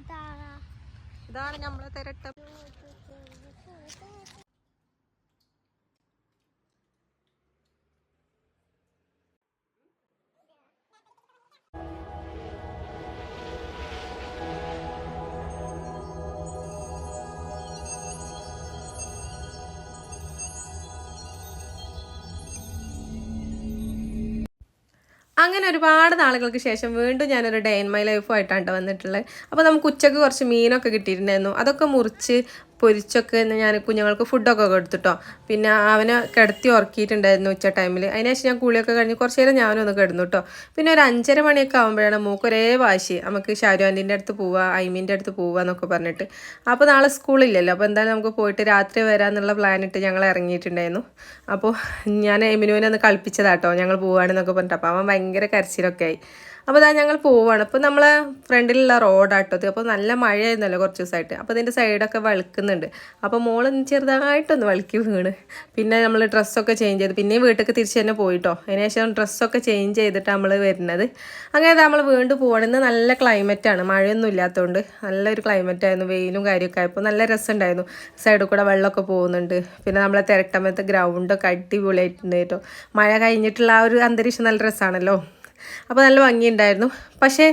ഇതാണ് നമ്മളെ തിരട്ടം. അങ്ങനെ ഒരുപാട് നാളുകൾക്ക് ശേഷം വീണ്ടും ഞാനൊരു ഡേ ഇൻ മൈ ലൈഫുമായിട്ടാണ് വന്നിട്ടുള്ളത്. അപ്പോൾ നമുക്ക് ഉച്ചക്ക് കുറച്ച് മീനൊക്കെ കിട്ടിയിട്ടുണ്ടായിരുന്നു. അതൊക്കെ മുറിച്ച് പൊരിച്ചൊക്കെ ഞാൻ കുഞ്ഞുങ്ങൾക്ക് ഫുഡൊക്കെ കൊടുത്തിട്ടോ. പിന്നെ അവനെ കിടത്തി ഉറക്കിയിട്ടുണ്ടായിരുന്നു ഉച്ച ടൈമിൽ. അതിനുശേഷം ഞാൻ കുളിയൊക്കെ കഴിഞ്ഞ് കുറച്ച് നേരം ഞാനൊന്ന് കിടന്നു കേട്ടോ. പിന്നെ ഒരു 5:30 മണിയൊക്കെ ആകുമ്പോഴാണ് മൂക്കൊരേ വാശി, നമുക്ക് ഷാരുവാൻ്റിൻ്റെ അടുത്ത് പോവുക, ഐമീൻ്റെ അടുത്ത് പോവുക എന്നൊക്കെ പറഞ്ഞിട്ട്. അപ്പോൾ നാളെ സ്കൂളില്ലല്ലോ, അപ്പോൾ എന്തായാലും നമുക്ക് പോയിട്ട് രാത്രി വരാമെന്നുള്ള പ്ലാനിട്ട് ഞങ്ങൾ ഇറങ്ങിയിട്ടുണ്ടായിരുന്നു. അപ്പോൾ ഞാൻ എമിനുവിനെ ഒന്ന് കളിപ്പിച്ചതാട്ടോ, ഞങ്ങൾ പോവുകയാണെന്നൊക്കെ പറഞ്ഞിട്ട്. അപ്പോൾ അവൻ ഭയങ്കര കരച്ചിലൊക്കെ ആയി. അപ്പോൾ അതാ ഞങ്ങൾ പോവുകയാണ്. അപ്പോൾ നമ്മളെ ഫ്രണ്ടിലുള്ള റോഡാട്ടത്. അപ്പോൾ നല്ല മഴയായിരുന്നല്ലോ കുറച്ച് ദിവസമായിട്ട്. അപ്പോൾ ഇതിൻ്റെ സൈഡൊക്കെ വളുക്കുന്നുണ്ട്. അപ്പോൾ മോള് ചെറുതായിട്ടൊന്ന് വളുക്കി വീണ്. പിന്നെ നമ്മൾ ഡ്രസ്സൊക്കെ ചേഞ്ച് ചെയ്ത് പിന്നെയും വീട്ടിലേക്ക് തിരിച്ച് തന്നെ പോയിട്ടോ. അതിനുശേഷം ഡ്രസ്സൊക്കെ ചേഞ്ച് ചെയ്തിട്ട് നമ്മൾ വരുന്നത്. അങ്ങനെ നമ്മൾ വീണ്ടും പോകണം. ഇന്ന് നല്ല ക്ലൈമറ്റാണ്, മഴയൊന്നും ഇല്ലാത്തതുകൊണ്ട് നല്ലൊരു ക്ലൈമറ്റായിരുന്നു. വെയിലും കാര്യമൊക്കെ ആയപ്പോൾ നല്ല രസമുണ്ടായിരുന്നു. സൈഡിൽ കൂടെ വെള്ളമൊക്കെ പോകുന്നുണ്ട്. പിന്നെ നമ്മളെ തിരട്ടമത്തെ ഗ്രൗണ്ടൊക്കെ അടിപൊളിയായിട്ടുണ്ട് കേട്ടോ. മഴ കഴിഞ്ഞിട്ടുള്ള ആ ഒരു അന്തരീക്ഷം നല്ല രസമാണല്ലോ. അപ്പോൾ നല്ല ഭംഗിയുണ്ടായിരുന്നു. പക്ഷേ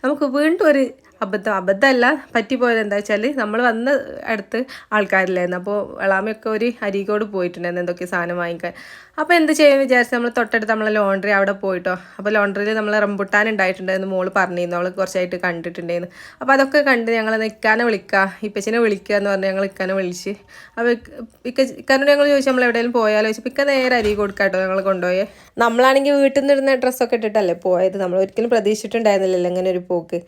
നമുക്ക് വീണ്ടും ഒരു അബദ്ധമല്ല പറ്റിപ്പോയത്. എന്താ വെച്ചാൽ നമ്മൾ വന്ന അടുത്ത് ആൾക്കാരില്ലായിരുന്നു. അപ്പോൾ എളാമയൊക്കെ ഒരു അരീക്കോട് പോയിട്ടുണ്ടായിരുന്നു എന്തൊക്കെ സാധനം വാങ്ങിക്കാൻ. അപ്പോൾ എന്ത് ചെയ്യുമെന്ന് വിചാരിച്ച് നമ്മൾ തൊട്ടടുത്ത് നമ്മളെ ലോണ്ടറി അവിടെ പോയിട്ടോ. അപ്പോൾ ലോണ്ടറിയിൽ നമ്മൾ റംബുട്ടാൻ ഉണ്ടായിട്ടുണ്ടായിരുന്നു മോള് പറഞ്ഞിരുന്നു, അവൾ കുറച്ചായിട്ട് കണ്ടിട്ടുണ്ടായിരുന്നു. അപ്പോൾ അതൊക്കെ കണ്ട് ഞങ്ങൾ ഇക്കാനെ വിളിക്കുക, ഇപ്പച്ചിനെ വിളിക്കുക എന്ന് പറഞ്ഞ് ഞങ്ങൾ ഇക്കാനെ വിളിച്ച്. അപ്പോൾ ഇക്കാനോട് ഞങ്ങൾ ചോദിച്ചു നമ്മൾ എവിടെയെങ്കിലും പോയാലോ ചോദിച്ചു. ഇക്ക നേരെ അരി കൊടുക്കാട്ടോ ഞങ്ങൾ കൊണ്ടുപോയേ. നമ്മളാണെങ്കിൽ വീട്ടിൽ നിന്ന് ഇടുന്ന ഡ്രസ്സൊക്കെ ഇട്ടിട്ടല്ലേ പോയത്, നമ്മൾ ഒരിക്കലും പ്രതീക്ഷിച്ചിട്ടുണ്ടായിരുന്നില്ലല്ലോ ഇങ്ങനെ ഒരു പോക്ക്.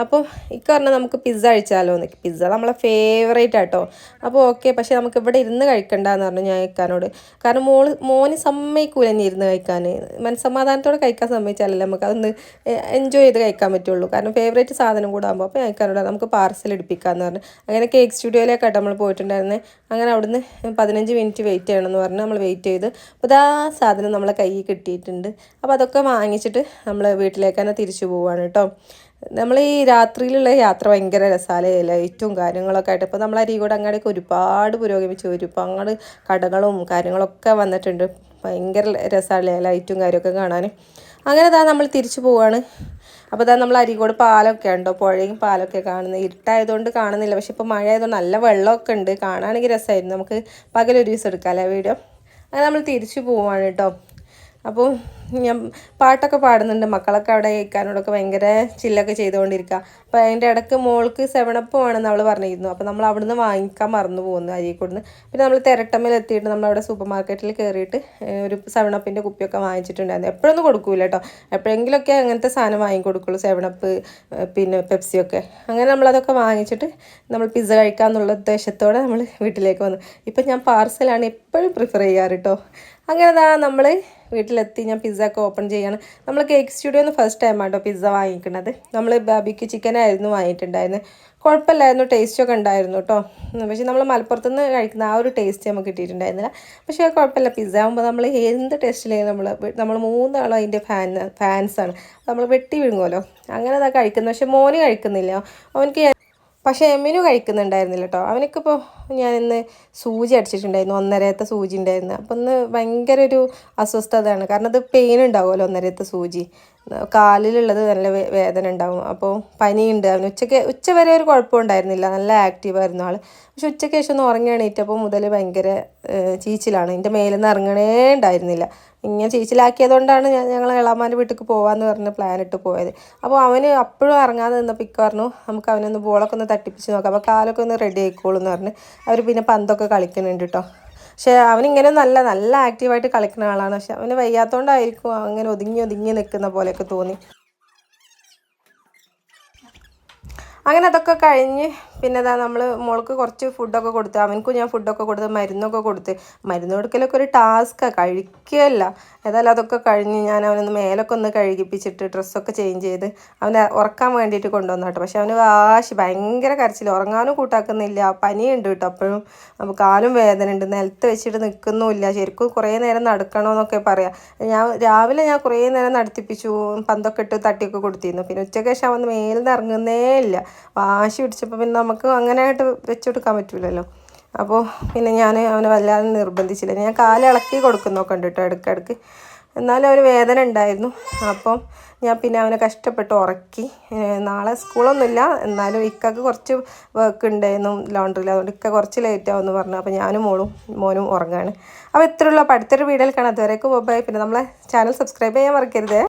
അപ്പോൾ ഇക്ക പറഞ്ഞാൽ നമുക്ക് പിസ്സ കഴിച്ചാലോ എന്ന്. പിസ്സ നമ്മളെ ഫേവറേറ്റ് ആട്ടോ. അപ്പോൾ ഓക്കെ, പക്ഷേ നമുക്ക് ഇവിടെ ഇരുന്ന് കഴിക്കണ്ടെന്ന് പറഞ്ഞു ഞാൻ ഇക്കാനോട്. കാരണം മോന് സമ്മതിക്കൂല ഇനി ഇരുന്ന് കഴിക്കാൻ. മനസ്സമാധാനത്തോടെ കഴിക്കാൻ സമ്മതിച്ചാലല്ലേ നമുക്ക് അതൊന്ന് എൻജോയ് ചെയ്ത് കഴിക്കാൻ പറ്റുള്ളൂ. കാരണം ഫേവറേറ്റ് സാധനം കൂടെ ആകുമ്പോൾ. അപ്പോൾ ഞാൻ ഇക്കാനോട് നമുക്ക് പാർസൽ എടുപ്പിക്കാമെന്ന് പറഞ്ഞു. അങ്ങനെ കേക്ക് സ്റ്റുഡിയോയിലേക്കാട്ടോ നമ്മൾ പോയിട്ടുണ്ടായിരുന്നത്. അങ്ങനെ അവിടുന്ന് 15 മിനിറ്റ് വെയിറ്റ് ചെയ്യണമെന്ന് പറഞ്ഞ് നമ്മൾ വെയിറ്റ് ചെയ്ത്. അപ്പോൾ ഇതാ സാധനം നമ്മളെ കയ്യിൽ കിട്ടിയിട്ടുണ്ട്. അപ്പോൾ അതൊക്കെ വാങ്ങിച്ചിട്ട് നമ്മൾ വീട്ടിലേക്ക് തന്നെ തിരിച്ചു പോവുകയാണ് കേട്ടോ. നമ്മൾ ഈ രാത്രിയിലുള്ള യാത്ര ഭയങ്കര രസമല്ലേ, ലൈറ്റും കാര്യങ്ങളൊക്കെ ആയിട്ട്. ഇപ്പോൾ നമ്മൾ അരീക്കോട് അങ്ങാടിയൊക്കെ ഒരുപാട് പുരോഗമിച്ചു, ഒരുപാട് കടകളും കാര്യങ്ങളൊക്കെ വന്നിട്ടുണ്ട്. ഭയങ്കര രസമല്ലേ ലൈറ്റും കാര്യമൊക്കെ കാണാൻ. അങ്ങനെ ഇതാ നമ്മൾ തിരിച്ചു പോവുകയാണ്. അപ്പോൾ ഇതാ നമ്മൾ അരീക്കോട് പാലമൊക്കെ ഉണ്ടോ, പുഴയും പാലമൊക്കെ കാണുന്നത്. ഇരുട്ടായതുകൊണ്ട് കാണുന്നില്ല, പക്ഷെ ഇപ്പോൾ മഴ ആയതുകൊണ്ട് നല്ല വെള്ളമൊക്കെ ഉണ്ട്. കാണുകയാണെങ്കിൽ രസമായിരുന്നു. നമുക്ക് പകലൊരു ദിവസം എടുക്കാമല്ലേ വീഡിയോ. അങ്ങനെ നമ്മൾ തിരിച്ചു പോവുകയാണ് കേട്ടോ. അപ്പോൾ ഞാൻ പാട്ടൊക്കെ പാടുന്നുണ്ട്. മക്കളൊക്കെ അവിടെ കേൾക്കാനോടൊക്കെ ഭയങ്കര ചില്ലൊക്കെ ചെയ്തുകൊണ്ടിരിക്കുക. അപ്പോൾ അതിൻ്റെ ഇടയ്ക്ക് മോൾക്ക് 7up വേണമെന്ന് അവൾ പറഞ്ഞിരുന്നു. അപ്പോൾ നമ്മൾ അവിടുന്ന് വാങ്ങിക്കാൻ മറന്നു പോകുന്നു അരീക്കോടുന്ന്. പിന്നെ നമ്മൾ തിരട്ടമ്മൽ എത്തിയിട്ട് നമ്മളവിടെ സൂപ്പർ മാർക്കറ്റിൽ കയറിയിട്ട് ഒരു 7upൻ്റെ കുപ്പിയൊക്കെ വാങ്ങിച്ചിട്ടുണ്ടായിരുന്നു. എപ്പോഴൊന്നും കൊടുക്കൂല കേട്ടോ, എപ്പോഴെങ്കിലുമൊക്കെ അങ്ങനത്തെ സാധനം വാങ്ങിക്കൊടുക്കുള്ളൂ, 7up പിന്നെ പെപ്സിയൊക്കെ. അങ്ങനെ നമ്മളതൊക്കെ വാങ്ങിച്ചിട്ട് നമ്മൾ പിസ്സ കഴിക്കാമെന്നുള്ള ഉദ്ദേശത്തോടെ നമ്മൾ വീട്ടിലേക്ക് വന്നു. ഇപ്പം ഞാൻ പാർസലാണ് എപ്പോഴും പ്രിഫർ ചെയ്യാറ് കേട്ടോ. അങ്ങനെ ദാ നമ്മൾ വീട്ടിലെത്തി. ഞാൻ പിസ്സ ഒക്കെ ഓപ്പൺ ചെയ്യാണ്. നമ്മൾ കേക്ക് സ്റ്റുഡിയോന്ന് ഫസ്റ്റ് ടൈം ആട്ടോ പിസ്സ വാങ്ങിക്കുന്നത്. നമ്മൾ ബാബിക്ക് ചിക്കനായിരുന്നു വാങ്ങിയിട്ടുണ്ടായിരുന്നത്. കുഴപ്പമില്ലായിരുന്നു, ടേസ്റ്റൊക്കെ ഉണ്ടായിരുന്നു കേട്ടോ. പക്ഷേ നമ്മൾ മലപ്പുറത്തുനിന്ന് കഴിക്കുന്ന ആ ഒരു ടേസ്റ്റ് നമുക്ക് കിട്ടിയിട്ടുണ്ടായിരുന്നില്ല. പക്ഷേ കുഴപ്പമില്ല, പിസ്സ ആകുമ്പോൾ നമ്മൾ എന്ത് ടേസ്റ്റിലെയും നമ്മൾ 3 ആളും അതിൻ്റെ ഫാൻസാണ്. നമ്മൾ വെട്ടി വിഴുങ്ങുമല്ലോ, അങ്ങനെ അതാ കഴിക്കുന്നത്. പക്ഷേ മോന് കഴിക്കുന്നില്ല, അവനക്ക്. പക്ഷേ എമ്മിനും കഴിക്കുന്നുണ്ടായിരുന്നില്ല കേട്ടോ. അവനക്കിപ്പോൾ ഞാനിന്ന് സൂചി അടിച്ചിട്ടുണ്ടായിരുന്നു, 1.5 സൂചി ഉണ്ടായിരുന്നു. അപ്പോൾ ഒന്ന് ഭയങ്കര ഒരു അസ്വസ്ഥതയാണ്. കാരണം അത് പെയിൻ ഉണ്ടാവുമല്ലോ 1.5 സൂചി, കാലിലുള്ളത് നല്ല വേദന ഉണ്ടാവും. അപ്പോൾ പനിയുണ്ട് അവന്. ഉച്ച വരെ ഒരു കുഴപ്പമുണ്ടായിരുന്നില്ല, നല്ല ആക്റ്റീവായിരുന്നു ആൾ. പക്ഷെ ഉച്ചയ്ക്ക് ശേഷം ഒന്ന് ഉറങ്ങി എണീറ്റപ്പോൾ മുതൽ ഭയങ്കര ചീച്ചിലാണ്. എൻ്റെ മേലിൽ നിന്ന് ഇറങ്ങണേ ഉണ്ടായിരുന്നില്ല. ഇങ്ങനെ ചീച്ചിലാക്കിയതുകൊണ്ടാണ് ഞങ്ങൾ എളാമാൻ്റെ വീട്ടിലേക്ക് പോകാമെന്ന് പറഞ്ഞ് പ്ലാൻ ഇട്ട് പോയത്. അപ്പോൾ അവന് അപ്പോഴും ഇറങ്ങാതെ നിന്നപ്പോൾ ഇക്ക പറഞ്ഞു നമുക്ക് അവനൊന്ന് ബോളൊക്കെ ഒന്ന് തട്ടിപ്പിച്ച് നോക്കാം, അപ്പോൾ കാലൊക്കെ ഒന്ന് റെഡി ആയിക്കോളൂ എന്ന് പറഞ്ഞ് അവർ പിന്നെ പന്തൊക്കെ കളിക്കുന്നുണ്ട് കേട്ടോ. പക്ഷേ അവനിങ്ങനെ നല്ല ആക്റ്റീവായിട്ട് കളിക്കുന്ന ആളാണ്. പക്ഷെ അവന് വയ്യാത്തതുകൊണ്ടായിരിക്കും അങ്ങനെ ഒതുങ്ങി നിൽക്കുന്ന പോലെയൊക്കെ തോന്നി. അങ്ങനെ അതൊക്കെ കഴിഞ്ഞ് പിന്നെ ഇതാ നമ്മൾ മോൾക്ക് കുറച്ച് ഫുഡൊക്കെ കൊടുത്ത് അവനക്കും ഞാൻ ഫുഡൊക്കെ കൊടുത്ത് മരുന്നൊക്കെ കൊടുത്ത് മരുന്ന് കൊടുക്കലൊക്കെ ഒരു ടാസ്ക്കാണ് കഴിക്കുകയല്ല. ഏതായാലും അതൊക്കെ കഴിഞ്ഞ് ഞാൻ അവനൊന്ന് മേലൊക്കെ ഒന്ന് കഴുകിപ്പിച്ചിട്ട് ഡ്രസ്സൊക്കെ ചേഞ്ച് ചെയ്ത് അവനെ ഉറക്കാൻ വേണ്ടിയിട്ട് കൊണ്ടുവന്നു കേട്ടോ. പക്ഷെ അവന് ഭയങ്കര കരച്ചിൽ, ഉറങ്ങാനും കൂട്ടാക്കുന്നില്ല. പനിയുണ്ട് കേട്ടോ അപ്പോഴും. അപ്പോൾ കാലും വേദന ഉണ്ട്, നിലത്ത് വെച്ചിട്ട് നിൽക്കുന്നുമില്ല. ശരിക്കും കുറേ നേരം നടക്കണമെന്നൊക്കെ പറയാം. രാവിലെ ഞാൻ കുറേ നേരം നടത്തിപ്പിച്ചു, പന്തൊക്കെ ഇട്ട് തട്ടിയൊക്കെ കൊടുത്തിരുന്നു. പിന്നെ ഉച്ചയ്ക്ക് ശേഷം അവൻ മേലിൽ നിന്ന് ഇറങ്ങുന്നേ ഇല്ല. വാശി പിടിച്ചപ്പോൾ പിന്നെ നമുക്ക് അങ്ങനെയായിട്ട് വെച്ച് കൊടുക്കാൻ പറ്റില്ലല്ലോ. അപ്പോൾ പിന്നെ ഞാൻ അവനെ വല്ലാതെ നിർബന്ധിച്ചില്ല. ഞാൻ കാലിളക്കി കൊടുക്കുന്നൊക്കെ ഉണ്ട് കേട്ടോ ഇടയ്ക്കിടയ്ക്ക്. എന്നാലും അവന് വേദന ഉണ്ടായിരുന്നു. അപ്പം ഞാൻ പിന്നെ അവനെ കഷ്ടപ്പെട്ട് ഉറക്കി. നാളെ സ്കൂളൊന്നുമില്ല, എന്നാലും ഇക്കക്ക് കുറച്ച് വർക്ക് ഉണ്ടായിരുന്നു ലോണ്ടറിയിൽ, അതുകൊണ്ട് ഇക്ക കുറച്ച് ലേറ്റ് ആവുമെന്ന് പറഞ്ഞു. അപ്പോൾ ഞാനും മോനും ഉറങ്ങുകയാണ്. അപ്പോൾ ഇത്രയുള്ള അടുത്തൊരു വീഡിയോയിൽ കാണാം. അതുവരേക്കും ബൈ. പിന്നെ നമ്മളെ ചാനൽ സബ്സ്ക്രൈബ് ചെയ്യാൻ മറക്കരുത്.